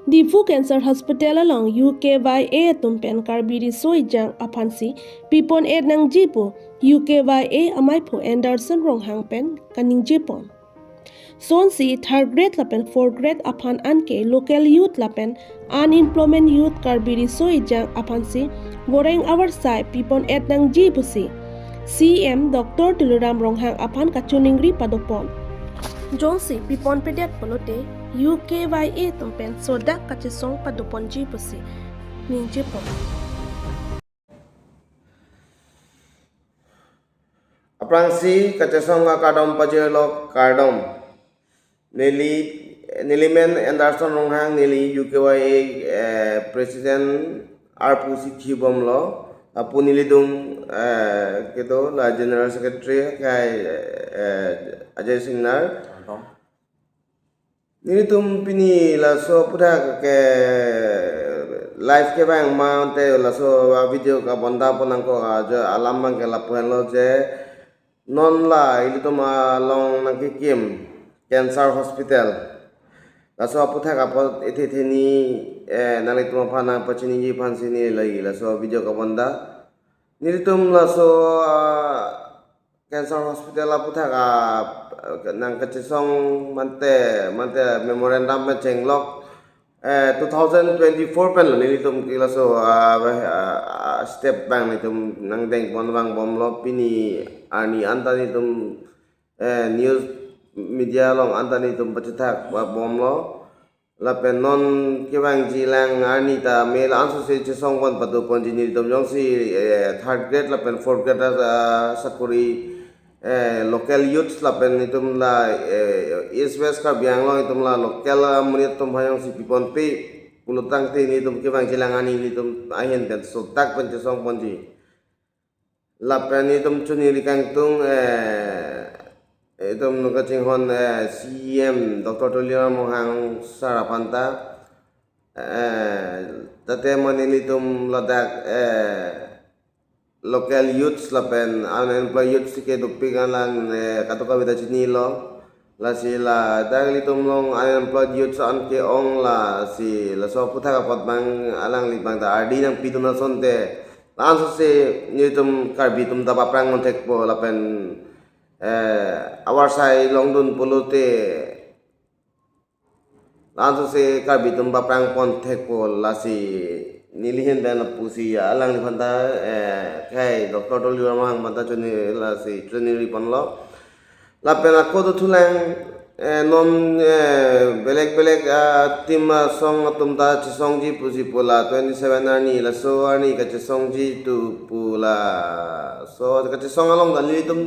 Difu Cancer Hospital along UKYA tumpen karbiri soijang apansi pipon nang jipo UKYA amaipo Anderson ronghang pen kaning jipon. Sonsi third grade lapen fourth grade apan anke local youth lapen unemployment youth karbiri soijang apansi goreng our side pipon nang jipo si CM Dr. Tuluram ronghang apan kachuningri padopon. Jonsi pipon pedek polote UKYA tumpen sodak kachisong padupon jipusi ning jipon. Aprangsi kacesong kadom pajelo kardom nilimen Anderson ronghang nili UKYA President Arpusi Kibomlo apu nilidung gitu la General Secretary kai Ajay Singnar nilitum pini la so puda ke live ke bang maunte la so video ka bonda ponang ko aja alam bang ke la lo je non la ilitum long nakikim cancer hospital la so puda ka pot ethithini nalitum phana pachini ji phansini lagi la so video ka bonda nilitum la so cancer hospital la puda ka nang kachisong mante memorandum में चेंगलोक 2024 pen nilitum kila so step bang nitum nang deng pon bang bomlo pini ani anta nitum news media long anta nitum pacetak bomlo lapen non kibang jilang ani ta mel ansu se chisong kon patu pon jini nitum jong si third grade lapen fourth grade sakuri local youths lapen itum la east west ka bianglo itum la local munit tum hayong si pipon pe pulutang ti ni tum kibang silangani ni tum ahin kan sotak pencesong ponji lapen itum chuni likang tung itum nuka cinghon CM Dr. Toliar mohang sarapanta tate manili tum ladak local youths lapen unemployed youths ke dupingan lang katuka bida chinilo la sila dagli tumlong unemployed youths an ke ong la si la so putha ka potbang alang libang da ardi nang pituna sonte lanso se nitum karbi tum da paprang montek po lapen awar sai longdun polute lanso se karbi tum paprang pontek po la si nilihin dan pusi alang ni panta kai doktor tol yuar mahang panta chuni la si chuni ri panlo la pena ko to tulang non belek tim song tum ta chi song ji pusi pula 27 ani la so ani ka chi song ji tu pula so ka chi song along dali tum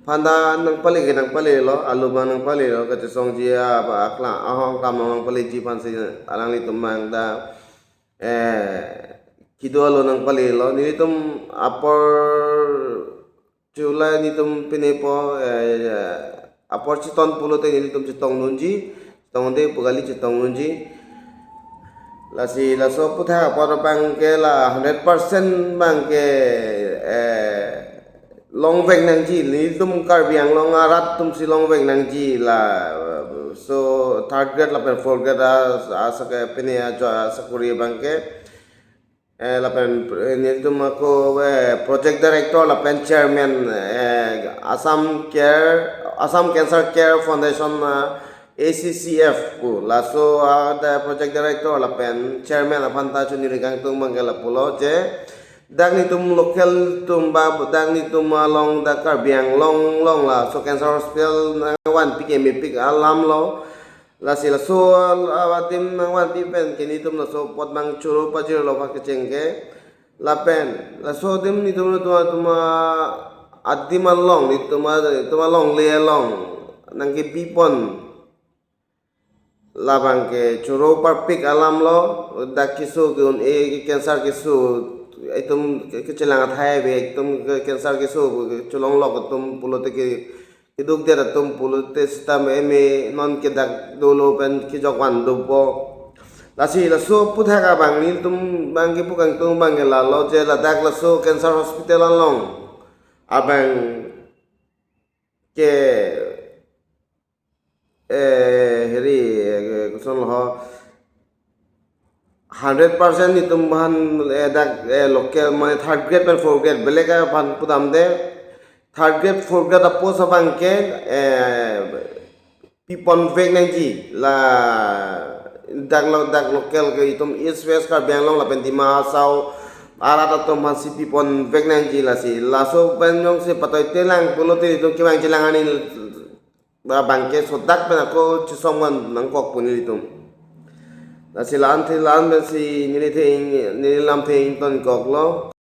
panda nang pali ke nang pali lo alu ba nang pali lo ka chi song ji ba akla ahong kam nang pali ji pan si alang li tum mang da kidualo ng palilo nilitum apor chula nitum pinepo apor chiton pulo te nilitum chitong nunji chitong de pugali chitong nunji lasi laso putha apor bangke la 100% bangke long vek nang ji nilitum karbiang long arat tum si long vek nang ji la so third grade la pen fourth grade asa ke pine aja sakuri bangke lapen nitum ako project director lapen chairman Assam Cancer Care Foundation ACCF ko laso the project director lapen chairman apanta chuni rigang tung mangala pulo je dag ni tum local tum ba dag ni tum long da karbiang long la so cancer hospital wan PKM pik alam lo la sila so awatim wan pipen kini tum la so pot mang churu pajir lo pa kecengke la pen la so dim ni tum tuma adiman long ni tuma long le long nang ke pipon la bang ke churu par pik alam lo dak kisu gun cancer kisu itum kecelangat hai be itum cancer kisu chulong lo tum pulote ke iduk dia tum pulote sistem eme non ke dak dolo pen ki jokwan dupo lasi laso putha ka bang ni tum bang ke pukang tum bang la lo je la dak laso cancer hospital long abang ke heri kuson ho 100% itu bahan lokal mana third grade dan fourth grade belek bahan putam de third grade fourth grade apo sa bangke pipon vek nangji la dak lokal ke itum east west Karbi Anglong la pentima sau arat atom masih pipon vek nangji la si laso penyong si patoi telang pulo te itu kiwang cilangan ini bangke sodak pen ako cisongan nangkok pun itu la si lan si nililam te ton kok lo